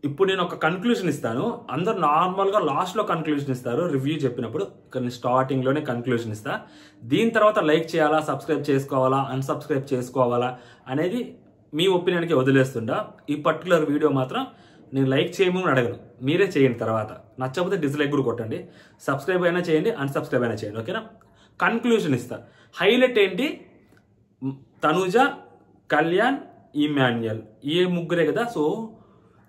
ఇప్పుడు నేను ఒక కన్క్లూజన్ ఇస్తాను. అందరు నార్మల్గా లాస్ట్లో కన్క్లూజన్ ఇస్తారు రివ్యూ చెప్పినప్పుడు, కానీ స్టార్టింగ్లోనే కన్క్లూజన్ ఇస్తా. దీని తర్వాత లైక్ చేయాలా, సబ్స్క్రైబ్ చేసుకోవాలా, అన్సబ్స్క్రైబ్ చేసుకోవాలా అనేది మీ ఒపీనియన్కి వదిలేస్తుండా. ఈ పర్టికులర్ వీడియో మాత్రం నేను లైక్ చేయమని అడగను, మీరే చేయండి. తర్వాత నచ్చకపోతే డిస్లైక్ కూడా కొట్టండి. సబ్స్క్రైబ్ అయినా చేయండి, అన్సబ్స్క్రైబ్ అయినా చేయండి. ఓకేనా? కన్క్లూజన్ ఇస్తా. హైలైట్ ఏంటి, తనుజ, కళ్యాణ్, ఇమాన్యుయల్ ఈ ముగ్గురే కదా. సో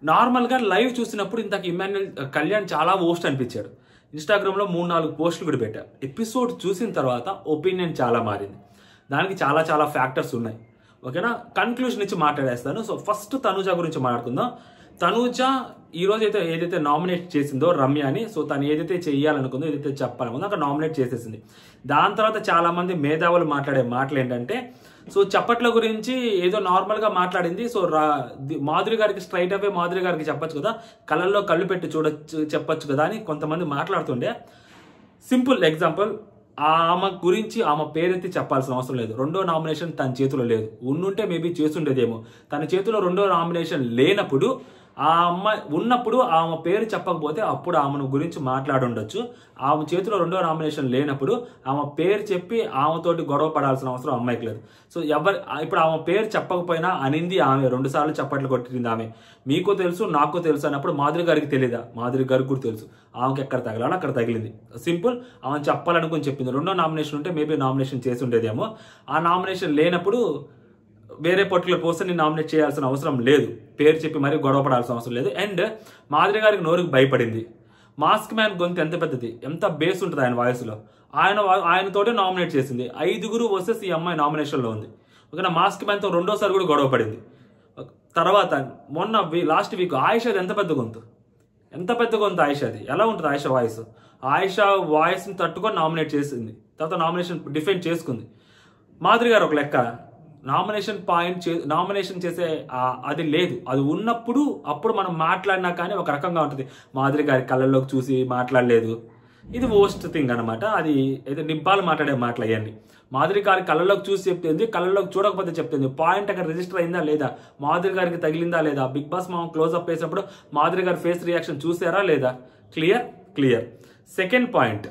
నార్మల్గా లైవ్ చూసినప్పుడు ఇంతకు ఇమాన్యుయల్, కళ్యాణ్ చాలా వోస్ట్ అనిపించాడు. ఇన్స్టాగ్రామ్లో 3-4 పోస్టులు కూడా పెట్టా. ఎపిసోడ్ చూసిన తర్వాత ఒపీనియన్ చాలా మారింది. దానికి చాలా చాలా ఫ్యాక్టర్స్ ఉన్నాయి. ఓకేనా? కన్క్లూజన్ ఇచ్చి మాట్లాడేస్తాను. సో ఫస్ట్ తనుజ గురించి మాట్లాడుకుందాం. తనుజ ఈరోజు ఏదైతే నామినేట్ చేసిందో రమ్యని, సో తను ఏదైతే చెయ్యాలనుకుందో, ఏదైతే చెప్పాలనుకుందో అక్కడ నామినేట్ చేసేసింది. దాని తర్వాత చాలా మంది మేధావులు మాట్లాడే మాటలు ఏంటంటే, సో చప్పట్ల గురించి ఏదో నార్మల్గా మాట్లాడింది. సో మాధురి గారికి స్ట్రైట్ అవే మాధురి గారికి చెప్పొచ్చు కదా, కళ్ళల్లో కళ్ళు పెట్టి చెప్పొచ్చు కదా అని కొంతమంది మాట్లాడుతుండే. సింపుల్ ఎగ్జాంపుల్, ఆమె గురించి ఆమె పేరెత్తి చెప్పాల్సిన అవసరం లేదు. రెండో నామినేషన్ తన చేతిలో లేదు. ఉండుంటే మేబీ చేస్తుండేదేమో. తన చేతిలో రెండో నామినేషన్ లేనప్పుడు, ఆ అమ్మాయి ఉన్నప్పుడు ఆమె పేరు చెప్పకపోతే అప్పుడు ఆమెను గురించి మాట్లాడుండొచ్చు. ఆమె చేతిలో రెండో నామినేషన్ లేనప్పుడు ఆమె పేరు చెప్పి ఆమెతోటి గొడవ పడాల్సిన అవసరం అమ్మాయికి లేదు. సో ఇప్పుడు ఆమె పేరు చెప్పకపోయినా అనింది ఆమె, 2 సార్లు చప్పట్లు కొట్టింది ఆమె. మీకు తెలుసు, నాకు తెలుసు అన్నప్పుడు మాధురి గారికి తెలియదా? మాధురి గారికి కూడా తెలుసు ఆమెకి ఎక్కడ తగలాలో అక్కడ తగిలింది. సింపుల్, ఆమె చెప్పాలనుకుని చెప్పింది. రెండో నామినేషన్ ఉంటే మేబీ నామినేషన్ చేసి ఉండేదేమో. ఆ నామినేషన్ లేనప్పుడు వేరే పర్టికులర్ పర్సన్ని నామినేట్ చేయాల్సిన అవసరం లేదు. పేరు చెప్పి మరీ గొడవ పడాల్సిన అవసరం లేదు. అండ్ మాధురి గారికి నోరుకి భయపడింది. మాస్క్ మ్యాన్ గొంతు ఎంత పెద్దది, ఎంత బేస్ ఉంటుంది ఆయన వాయిస్లో. ఆయనతోటే నామినేట్ చేసింది. 5 వర్సెస్ ఈ అమ్మాయి నామినేషన్లో ఉంది. ఓకేనా? మాస్క్ మ్యాన్తో రెండోసారి కూడా గొడవ పడింది. తర్వాత మొన్న లాస్ట్ వీక్ ఆయిషాది ఎంత పెద్ద గొంతు, ఎంత పెద్ద గొంతు ఆయిషాది. ఎలా ఉంటుంది ఆయిషా వాయిస్? ఆయిషా వాయిస్ని తట్టుకొని నామినేట్ చేసింది. తర్వాత నామినేషన్ డిఫెండ్ చేసుకుంది. మాధురి గారు ఒక లెక్క నామినేషన్ చేసే అది లేదు. అది ఉన్నప్పుడు అప్పుడు మనం మాట్లాడినా కానీ ఒక రకంగా ఉంటుంది. మాధురి గారి కళ్ళల్లోకి చూసి మాట్లాడలేదు. ఇది వోస్ట్ థింగ్ అనమాట. అది ఏదో నిబ్బాలు మాట్లాడే మాటలు అయ్యండి. మాధురి గారి కళ్ళల్లోకి చూసి చెప్తుంది, కళ్ళల్లోకి చూడకపోతే చెప్తుంది. పాయింట్ అక్కడ రిజిస్టర్ అయిందా లేదా, మాధురి గారికి తగిలిందా లేదా, బిగ్ బాస్ మామ క్లోజ్అప్ వేసినప్పుడు మాధురి గారి ఫేస్ రియాక్షన్ చూసారా లేదా? Clear. Second point,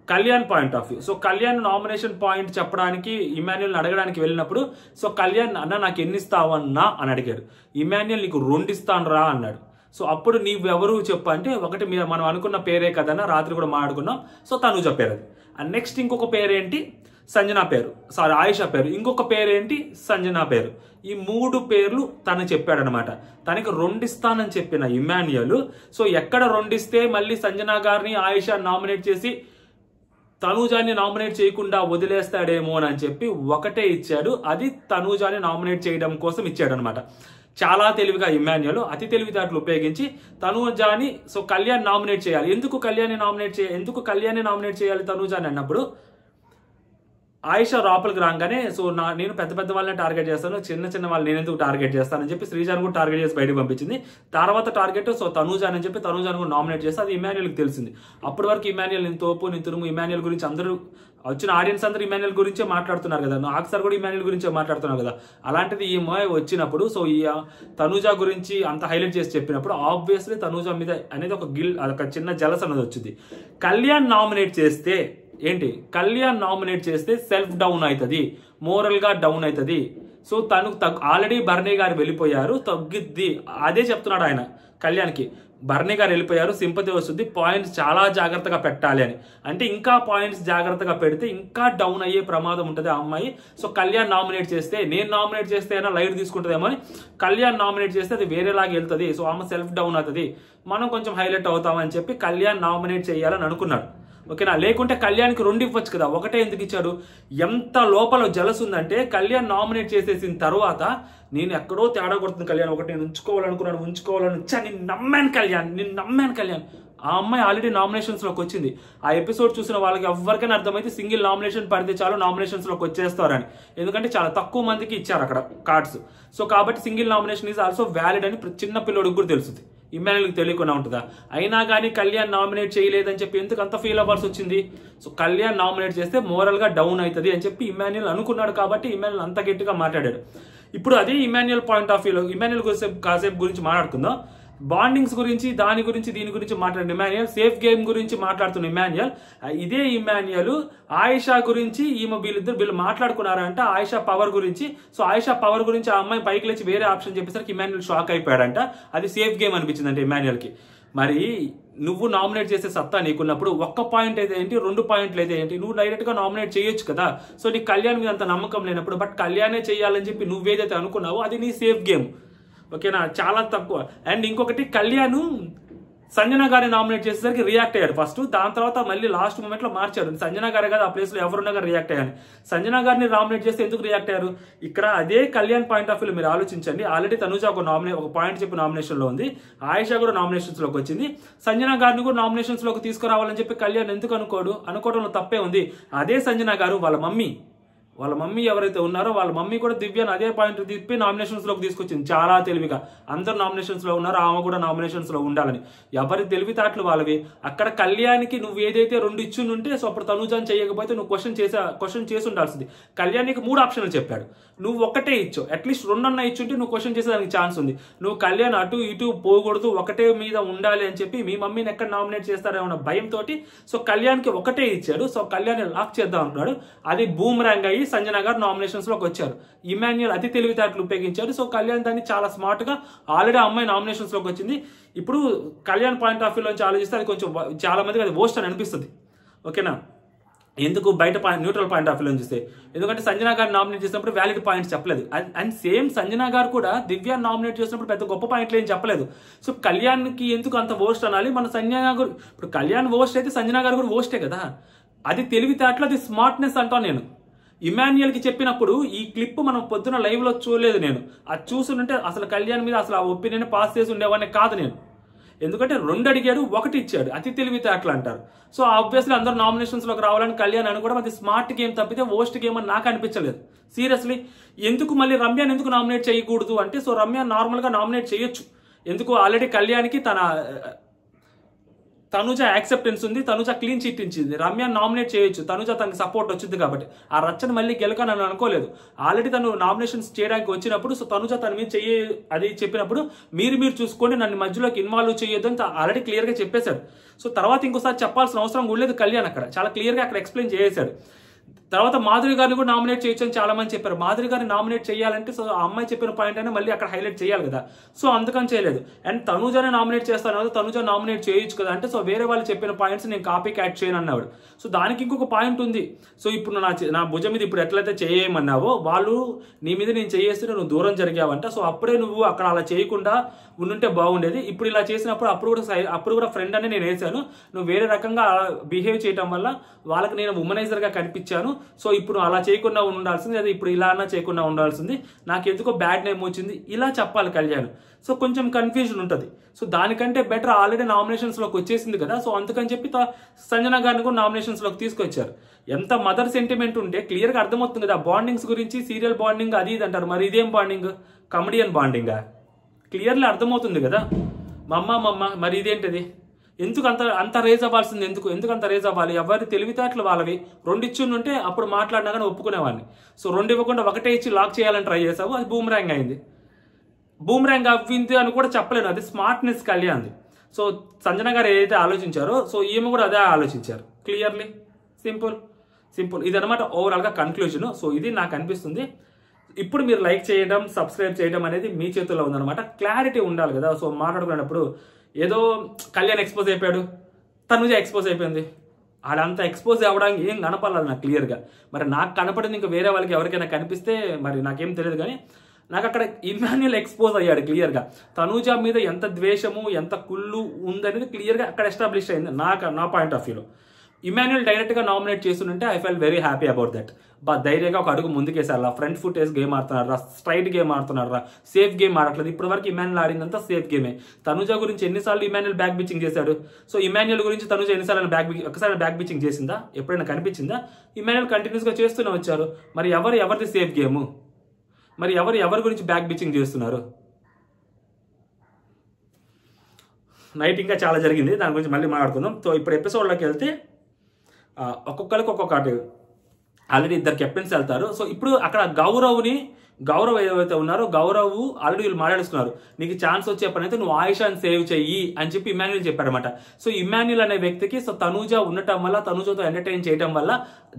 Kalyan point of view. So Kalyan nomination point చెప్పడానికి ఇమాన్యుయల్ని అడగడానికి వెళ్ళినప్పుడు, సో కళ్యాణ్ అన్న నాకు ఎన్ని ఇస్తావన్నా అని అడిగాడు. ఇమాన్యుయల్ నీకు 2 ఇస్తాను రా అన్నాడు. సో అప్పుడు నీవెవరు చెప్పు అంటే, ఒకటి మనం అనుకున్న పేరే కదన్నా, రాత్రి కూడా మాట్లాడుకున్నాం. సో తనుజ పేరు అది. అండ్ నెక్స్ట్ ఇంకొక పేరేంటి, సంజన పేరు, ఆయిషా పేరు. ఇంకొక పేరేంటి, సంజన పేరు. ఈ 3 పేర్లు తను చెప్పాడనమాట. తనకి 2 ఇస్తానని చెప్పిన ఇమాన్యుయల్, సో ఎక్కడ 2 ఇస్తే మళ్ళీ సంజన గారిని, ఆయిషా నామినేట్ చేసి తనూజాని నామినేట్ చేయకుండా వదిలేస్తాడేమో అని చెప్పి 1 ఇచ్చాడు. అది తనూజాని నామినేట్ చేయడం కోసం ఇచ్చాడు అనమాట. చాలా తెలివిగా ఇమాన్యుయల్ అతి తెలివితేటలు ఉపయోగించి తనూజాని, సో కళ్యాణ్ నామినేట్ చేయాలి. ఎందుకు కళ్యాణ్ నామినేట్ చేయాలి తనూజాని అన్నప్పుడు, ఆయిషా లోపలికి రాగానే సో నేను పెద్ద వాళ్ళని టార్గెట్ చేస్తాను, చిన్న వాళ్ళు నేను ఎందుకు టార్గెట్ చేస్తానని చెప్పి శ్రీజాన్ కూడా టార్గెట్ చేసి బయటకు పంపించింది. తర్వాత టార్గెట్ సో తనూజాన్ అని చెప్పి తనూజాన్ కూడా నామినేట్ చేస్తే అది ఇమాన్యుయల్కి తెలిసింది. అప్పటి వరకు ఇమాన్యుయల్ నేను తోపు, నేను తురుము, ఇమాన్యుయల్ గురించి అందరూ వచ్చిన ఆడియన్స్ అందరూ ఇమాన్యుయల్ గురించే మాట్లాడుతున్నారు కదా, నాకు సార్ కూడా ఇమాన్యుయల్ గురించే మాట్లాడుతున్నారు కదా. అలాంటిది ఈ అమ్మాయి వచ్చినప్పుడు సో ఈ తనూజ గురించి అంత హైలైట్ చేసి చెప్పినప్పుడు ఆబ్వియస్లీ తనూజ మీద అనేది ఒక చిన్న జలస్ అనేది వచ్చింది. కళ్యాణ్ నామినేట్ చేస్తే కళ్యాణ్ నామినేట్ చేస్తే సెల్ఫ్ డౌన్ అవుతుంది, మోరల్ గా డౌన్ అవుతుంది. సో తను ఆల్రెడీ బర్నీ గారు వెళ్ళిపోయారు, తగ్గిద్ది. అదే చెప్తున్నాడు ఆయన కళ్యాణ్కి. బర్నీ గారు వెళ్ళిపోయారు, సింపతి వస్తుంది, పాయింట్స్ చాలా జాగ్రత్తగా పెట్టాలి అని. అంటే ఇంకా పాయింట్స్ జాగ్రత్తగా పెడితే ఇంకా డౌన్ అయ్యే ప్రమాదం ఉంటుంది ఆ అమ్మాయి. సో కళ్యాణ్ నామినేట్ చేస్తే, నేను నామినేట్ చేస్తే అయినా లైట్ తీసుకుంటుందేమో అని, కళ్యాణ్ నామినేట్ చేస్తే అది వేరేలాగా వెళ్తుంది. సో ఆమె సెల్ఫ్ డౌన్ అవుతుంది, మనం కొంచెం హైలైట్ అవుతామని చెప్పి కళ్యాణ్ నామినేట్ చేయాలని అనుకున్నాడు. ఓకేనా? లేకుంటే కళ్యాణ్కి 2 ఇవ్వచ్చు కదా, 1 ఎందుకు ఇచ్చాడు? ఎంత లోపల జలస్ ఉందంటే కళ్యాణ్ నామినేట్ చేసేసిన తర్వాత నేను ఎక్కడో తేడా కొడుతుంది కళ్యాణ్, ఒకటి నేను ఉంచుకోవాలని నేను నమ్మాను కళ్యాణ్. ఆ అమ్మాయి ఆల్రెడీ నామినేషన్స్లోకి వచ్చింది. ఆ ఎపిసోడ్ చూసిన వాళ్ళకి ఎవరికైనా అర్థమైతే సింగిల్ నామినేషన్ పడితే చాలు నామినేషన్స్లోకి వచ్చేస్తారని. ఎందుకంటే చాలా తక్కువ మందికి ఇచ్చారు అక్కడ కార్డ్స్. సో కాబట్టి single nomination is also valid అని చిన్న పిల్లోడికి కూడా తెలుస్తుంది. ఇమాన్యుయల్కి తెలియకుండా ఉంటుందా? అయినా కానీ కళ్యాణ్ నామినేట్ చేయలేదని చెప్పి ఎందుకు అంత ఫీల్ అవ్వాల్సి వచ్చింది? సో కళ్యాణ్ నామినేట్ చేస్తే మోరల్గా డౌన్ అవుతుంది అని చెప్పి ఇమాన్యుయల్ అనుకున్నాడు కాబట్టి ఇమాన్యుయల్ అంత గట్టిగా మాట్లాడాడు. ఇప్పుడు అది ఇమాన్యుయల్ పాయింట్ ఆఫ్ వ్యూలో ఇమాన్యుయల్ కాసేపు గురించి మాట్లాడుకుందాం. బాండింగ్స్ గురించి దీని గురించి మాట్లాడిన ఇమాన్యుయల్, సేఫ్ గేమ్ గురించి మాట్లాడుతున్న ఇమాన్యుయల్, ఇదే ఇమాన్యుయల్ ఆయిషా గురించి వీళ్ళు మాట్లాడుకున్నారంట ఆయిషా పవర్ గురించి. సో ఆయిషా పవర్ గురించి ఆ అమ్మాయి పైకి లేచి వేరే ఆప్షన్ చెప్పేసరికి ఇమాన్యుయల్ షాక్ అయిపోయాడంట. అది సేఫ్ గేమ్ అనిపించిందంట ఇమాన్యుయల్కి. మరి నువ్వు నామినేట్ చేసే సత్తా నీకున్నప్పుడు ఒక్క పాయింట్ అయితే ఏంటి, 2 పాయింట్లు అయితే ఏంటి, నువ్వు డైరెక్ట్ గా నామినేట్ చేయొచ్చు కదా. సో నీకు కళ్యాణ్ మీద అంత నమ్మకం లేనప్పుడు బట్ కళ్యాణే చేయాలని చెప్పి నువ్వేదైతే అనుకున్నావో అది నీ సేఫ్ గేమ్. ఓకేనా, చాలా తక్కువ. అండ్ ఇంకొకటి, కళ్యాణ్ సంజన గారిని నామినేట్ చేసేసరికి రియాక్ట్ అయ్యాడు ఫస్ట్. దాని తర్వాత మళ్ళీ లాస్ట్ మూమెంట్ లో మార్చారు. సంజన గారే కదా ఆ ప్లేస్ లో ఎవరున్నా కానీ రియాక్ట్ అయ్యాను. సంజన గారిని నామినేట్ చేస్తే ఎందుకు రియాక్ట్ అయ్యారు? ఇక్కడ అదే కళ్యాణ్ పాయింట్ ఆఫ్ వ్యూలో మీరు ఆలోచించండి. ఆల్రెడీ తనుజ ఒక పాయింట్ చెప్పి నామినేషన్ లో ఉంది, ఆయిషా కూడా నామినేషన్స్ లోకి వచ్చింది. సంజన గారిని కూడా నామినేషన్స్ లోకి తీసుకురావాలని చెప్పి కళ్యాణ్ ఎందుకు అనుకోవడంలో తప్పే ఉంది. అదే సంజన గారు వాళ్ళ మమ్మీ ఎవరైతే ఉన్నారో వాళ్ళ మమ్మీ కూడా దివ్యాన్ని అదే పాయింట్ తిప్పి నామినేషన్స్ లోకి తీసుకొచ్చింది చాలా తెలివిగా. అందరు నామినేషన్స్ లో ఉన్నారు, ఆమె కూడా నామినేషన్స్ లో ఉండాలని. ఎవరి తెలివితేటలు వాళ్ళవి. అక్కడ కళ్యాణ్కి నువ్వు ఏదైతే 2 ఇచ్చుంటే సో అప్పుడు తనుజాని చేయకపోతే నువ్వు క్వశ్చన్ చేసి ఉండాల్సింది. కళ్యాణ్కి 3 ఆప్షన్లు చెప్పాడు, నువ్వు ఒకటే ఇచ్చు. అట్లీస్ట్ 2 అన్న ఇచ్చుంటే నువ్వు క్వశ్చన్ చేసేదానికి ఛాన్స్ ఉంది. నువ్వు కళ్యాణ్ అటు ఇటు పోకూడదు, ఒకటే మీద ఉండాలి అని చెప్పి మీ మమ్మీని ఎక్కడ నామినేట్ చేస్తారేమన్న భయంతో సో కళ్యాణ్కి ఒకటే ఇచ్చాడు. సో కళ్యాణ్ లాక్ చేద్దాం అంటున్నాడు. అది బూమరాంగ్ అయ్యి సంజన గారు నామినేషన్స్ లోకి వచ్చారు. ఇమాన్యుయల్ అతి తెలివితేటలు ఉపయోగించారు. సో కళ్యాణ్ దాన్ని చాలా స్మార్ట్ గా ఆల్రెడీ అమ్మాయి నామినేషన్స్ లోకి వచ్చింది. ఇప్పుడు కళ్యాణ్ పాయింట్ ఆఫ్ వ్యూ నుంచి ఆలోచిస్తే అది కొంచెం చాలా మందికి అది వర్స్ట్ అని అనిపిస్తుంది. ఓకేనా, ఎందుకు బయట న్యూట్రల్ పాయింట్ ఆఫ్ వ్యూ నుంచి చూస్తే, ఎందుకంటే సంజన గారు నామినేట్ చేసినప్పుడు వ్యాలిడ్ పాయింట్స్ చెప్పలేదు. అండ్ సేమ్ సంజన గారు కూడా దివ్యాన్ని నామినేట్ చేసినప్పుడు పెద్ద గొప్ప పాయింట్లు ఏం చెప్పలేదు. సో కళ్యాణ్కి ఎందుకు అంత వర్స్ట్ అనాలి? మన సంజన గారు ఇప్పుడు కళ్యాణ్ వర్స్ట్ అయితే సంజన గారు కూడా వర్స్టే కదా. అది తెలివితేటలు, అది స్మార్ట్నెస్ అంటాను నేను. ఇమాన్యుయల్కి చెప్పినప్పుడు ఈ క్లిప్ మనం పొద్దున లైవ్ లో చూడలేదు నేను. అది చూసుంటే అసలు కళ్యాణ్ మీద అసలు ఆ ఒపీనియన్ పాస్ చేసి ఉండేవాడిని కాదు నేను. ఎందుకంటే 2 అడిగాడు, 1 ఇచ్చాడు. అతి తెలివితేటలు అంటారు. సో ఆబ్వియస్లీ అందరూ నామినేషన్స్ లోకి రావాలని కళ్యాణ్ అనుకోవడం అది స్మార్ట్ గేమ్ తప్పితే వర్స్ట్ గేమ్ అని నాకు అనిపించలేదు సీరియస్లీ. ఎందుకు మళ్ళీ రమ్యాని ఎందుకు నామినేట్ చేయకూడదు అంటే, సో రమ్య నార్మల్ గా నామినేట్ చేయొచ్చు. ఎందుకు, ఆల్రెడీ కళ్యాణ్కి తనుజ యాక్సెప్టెన్స్ ఉంది, తనుజ క్లీన్ చీట్ ఇచ్చింది. రమ్య నామినేట్ చేయొచ్చు, తనుజ తనకి సపోర్ట్ వచ్చింది కాబట్టి. ఆ రచ్చను మళ్ళీ గెలకని అనుకోలేదు. ఆల్రెడీ తను నామినేషన్స్ చేయడానికి వచ్చినప్పుడు సో తనుజ తన మీద అది చెప్పినప్పుడు మీరు చూసుకోండి, నన్ను మధ్యలోకి ఇన్వాల్వ్ చేయొద్దు అని ఆల్రెడీ క్లియర్ గా చెప్పేశాడు. సో తర్వాత ఇంకోసారి చెప్పాల్సిన అవసరం కూడా లేదు కళ్యాణ్. అక్కడ చాలా క్లియర్ గా అక్కడ ఎక్స్ప్లెయిన్ చేసేశాడు. తర్వాత మాధురి గారిని కూడా నామినేట్ చేయొచ్చు అని చాలా మంది చెప్పారు. మాధురి గారిని నామినేట్ చేయాలంటే సో ఆ అమ్మాయి చెప్పిన పాయింట్ అయినా మళ్ళీ అక్కడ హైలైట్ చేయాలి కదా. సో అందుకని చేయలేదు. అండ్ తనుజానే నామినేట్ చేస్తాను కదా, తనుజ నామినేట్ చేయొచ్చు కదా అంటే, సో వేరే వాళ్ళు చెప్పిన పాయింట్స్ నేను కాపీ క్యాట్ చేయను అన్నాడు. సో దానికి ఇంకొక పాయింట్ ఉంది. సో ఇప్పుడు నా భుజం మీద ఇప్పుడు ఎట్లయితే చేయమన్నావో వాళ్ళు నీ మీద నేను చేయేస్తే నువ్వు దూరం జరిగావంట. సో అప్పుడే నువ్వు అక్కడ అలా చేయకుండా ఉండుంటే బాగుండేది. ఇప్పుడు ఇలా చేసినప్పుడు అప్పుడు కూడా ఫ్రెండ్ అని నేను వేసాను. నువ్వు వేరే రకంగా బిహేవ్ చేయడం వల్ల వాళ్ళకి నేను ఉమనైజర్ గా కనిపించాను. సో ఇప్పుడు అలా చేయకుండా ఉండాల్సింది, అది ఇప్పుడు ఇలా అన్నా చేయకుండా ఉండాల్సింది, నాకు ఎందుకో బ్యాడ్ నేమ్ వచ్చింది, ఇలా చెప్పాలి కళ్యాణ్. సో కొంచెం కన్ఫ్యూజన్ ఉంటుంది. సో దానికంటే బెటర్ ఆల్రెడీ నామినేషన్స్ లోకి వచ్చేసింది కదా. సో అందుకని చెప్పి సంజన గారిని కూడా నామినేషన్స్ లోకి తీసుకొచ్చారు. ఎంత మదర్ సెంటిమెంట్ ఉంటే క్లియర్ గా అర్థమవుతుంది కదా. బాండింగ్స్ గురించి సీరియల్ బాండింగ్ అది ఇది అంటారు, మరి ఇదేం బాండింగ్? కమెడియన్ బాండింగా? క్లియర్లీ అర్థమవుతుంది కదా. మమ్మ మరి ఇదేంటిది? ఎందుకు అంత రేజ్ అవ్వాల్సింది? ఎందుకు అంత రేజ్ అవ్వాలి? ఎవరి తెలివితేటలు వాళ్ళవి. 2 ఇచ్చుంటే అప్పుడు మాట్లాడినా కానీ ఒప్పుకునేవాడిని. సో 2 ఇవ్వకుండా 1 ఇచ్చి లాక్ చేయాలని ట్రై చేసావు, అది బూమరాంగ్ అయింది. బూమరాంగ్ అవ్వింది అని కూడా చెప్పలేను, అది స్మార్ట్నెస్ కళ్యాణ్ది. సో సంజన గారు ఏదైతే ఆలోచించారో సో ఈమె కూడా అదే ఆలోచించారు. క్లియర్లీ సింపుల్ ఇదనమాట ఓవరాల్ గా కన్క్లూజన్. సో ఇది నాకు అనిపిస్తుంది. ఇప్పుడు మీరు లైక్ చేయడం, సబ్స్క్రైబ్ చేయడం అనేది మీ చేతుల్లో ఉందన్నమాట. క్లారిటీ ఉండాలి కదా. సో మాట్లాడుకునేటప్పుడు ఏదో కళ్యాణ్ ఎక్స్పోజ్ అయిపోయాడు, తనుజ ఎక్స్పోజ్ అయిపోయింది, ఆడంతా ఎక్స్పోజ్ అవ్వడానికి ఏం కనపడాలి నాకు క్లియర్గా. మరి నాకు కనపడింది ఇంకా వేరే వాళ్ళకి ఎవరికైనా కనిపిస్తే మరి నాకేం తెలియదు. కానీ నాకు అక్కడ ఇమాన్యుయల్ ఎక్స్పోజ్ అయ్యాడు క్లియర్గా. తనుజ మీద ఎంత ద్వేషము, ఎంత కుళ్ళు ఉందనేది క్లియర్గా అక్కడ ఎస్టాబ్లిష్ అయింది నా పాయింట్ ఆఫ్ వ్యూలో. ఇమాన్యుయల్ డైరెక్ట్గా నామినేట్ చేస్తుంటే I fell very happy about that. ధైర్యంగా ఒక అడుగు ముందుకేసారా, ఫ్రంట్ ఫుట్ వేసి గేమ్ ఆడుతున్నారా, స్ట్రైట్ గేమ్ ఆడుతున్నారా, సేఫ్ గేమ్ ఆడట్లేదు. ఇప్పటి వరకు ఇమాన్యుల్ ఆడిందంతా సేఫ్ గేమే. తనుజ గురించి ఎన్నిసార్లు ఇమాన్యుల్ బ్యాక్ బిచ్చింగ్ చేశాడు? సో ఇమాన్యుల్ గురించి తనుజ ఎన్నిసార్లు ఒకసారి బ్యాక్ బిచ్చింగ్ చేసిందా? ఎప్పుడైనా కనిపించిందా? ఇమాన్యుల్ కంటిన్యూస్గా చేస్తూనే వచ్చారు. మరి ఎవరిది సేఫ్ గేమ్? మరి ఎవరి గురించి బ్యాక్ బిచ్చింగ్ చేస్తున్నారు? నైట్ ఇంకా చాలా జరిగింది, దాని గురించి మళ్ళీ మాట్లాడుకుందాం. సో ఇప్పుడు ఎపిసోడ్లోకి వెళ్తే ఒక్కొక్కరికి ఒక్కొక్కటి ఆల్రెడీ 2 కెప్టెన్స్ వెళ్తారు. సో ఇప్పుడు అక్కడ గౌరవ్ని గౌరవ్ ఏదైతే ఉన్నారో గౌరవ్ ఆల్రెడీ వీళ్ళు మాట్లాడుతున్నారు, నీకు ఛాన్స్ వచ్చే పని అయితే నువ్వు ఆయిషాని సేవ్ చెయ్యి అని చెప్పి ఇమాన్యుల్ చెప్పారనమాట. సో ఇమాన్యుల్ అనే వ్యక్తికి సో తనూజ ఉండటం వల్ల, తనూజతో ఎంటర్టైన్ చేయడం వల్ల,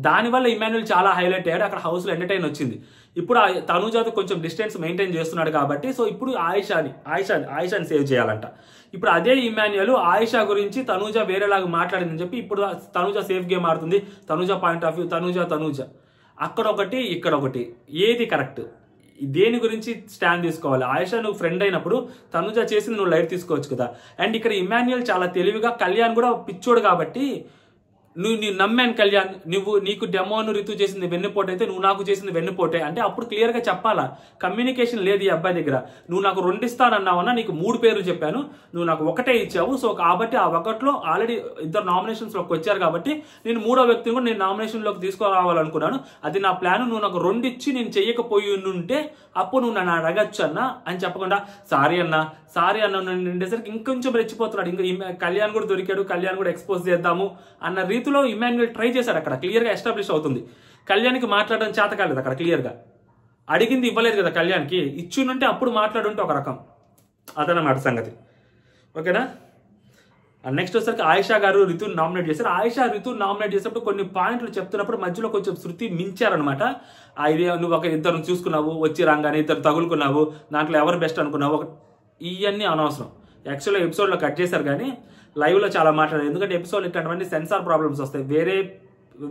దానివల్ల ఇమాన్యుల్ చాలా హైలైట్ అయ్యాడు, అక్కడ హౌస్లో ఎంటర్టైన్ వచ్చింది. ఇప్పుడు తనూజతో కొంచెం డిస్టెన్స్ మెయింటైన్ చేస్తున్నాడు కాబట్టి సో ఇప్పుడు ఆయిషాని సేవ్ చేయాలంట. ఇప్పుడు అదే ఇమాన్యుల్ ఆయిషా గురించి తనూజ వేరేలాగా మాట్లాడిందని చెప్పి ఇప్పుడు తనూజ సేఫ్ గేమ్ ఆడుతుంది. Tanuja point of view Tanuja అక్కడ ఒకటి ఇక్కడ ఒకటి, ఏది కరెక్ట్? దేని గురించి స్టాండ్ తీసుకోవాలి? ఆయిషా నువ్వు ఫ్రెండ్ అయినప్పుడు తనుజ చేసింది నువ్వు లైట్ తీసుకోవచ్చు కదా. అండ్ ఇక్కడ ఇమాన్యుల్ చాలా తెలివిగా, కళ్యాణ్ కూడా పిచ్చోడు కాబట్టి నువ్వు నమ్మాను కళ్యాణ్, నీకు డెమోను రితు చేసింది వెన్నుపోటు అయితే నువ్వు నాకు చేసింది వెన్నుపోటే అంటే అప్పుడు క్లియర్గా చెప్పాలా. కమ్యూనికేషన్ లేదు ఈ అబ్బాయి దగ్గర. నువ్వు నాకు 2 ఇస్తానన్నావన్నా, నీకు 3 పేర్లు చెప్పాను, నువ్వు నాకు 1 ఇచ్చావు. సో కాబట్టి ఆ 1లో ఆల్రెడీ 2 నామినేషన్స్లోకి వచ్చారు కాబట్టి నేను 3వ వ్యక్తిని కూడా నేను నామినేషన్లోకి తీసుకురావాలనుకున్నాను. అది నా ప్లాన్. నువ్వు నాకు 2 ఇచ్చి నేను చెయ్యకపోయి ఉంటే అప్పుడు నువ్వు నన్ను అడగచ్చు అన్నా అని చెప్పకుండా సారీ అన్న ఉండేసరికి ఇంకొంచెం రెచ్చిపోతున్నాడు. ఇంకా కళ్యాణ్ కూడా దొరికాడు, కళ్యాణ్ కూడా ఎక్స్పోజ్ చేద్దాము అన్న రీతిలో ఇమాన్యుల్ ట్రై చేశాడు. అక్కడ క్లియర్గా ఎస్టాబ్లిష్ అవుతుంది. కళ్యాణ్కి మాట్లాడడం చేత కాలేదు అక్కడ క్లియర్గా. అడిగింది ఇవ్వలేదు కదా కళ్యాణ్కి, ఇచ్చింటే అప్పుడు మాట్లాడుంటే ఒక రకం. అదనమాట సంగతి. ఓకేనా. నెక్స్ట్ వచ్చేసరికి ఆయిషా గారు రితుని నామినేట్ చేశారు. ఆయిషా రితుని నామినేట్ చేసినప్పుడు కొన్ని పాయింట్లు చెప్తున్నప్పుడు మధ్యలో కొంచెం శృతి మించారనమాట. ఇది నువ్వు ఒక 2 చూసుకున్నావు, వచ్చి రాగానే 2 తగులుకున్నావు, దాంట్లో ఎవరు బెస్ట్ అనుకున్నావు, ఇవన్నీ అనవసరం. యాక్చువల్గా ఎపిసోడ్లో కట్ చేశారు కానీ లైవ్లో చాలా మాట్లాడారు. ఎందుకంటే ఎపిసోడ్ ఇట్లాంటివన్నీ సెన్సార్ ప్రాబ్లమ్స్ వస్తాయి,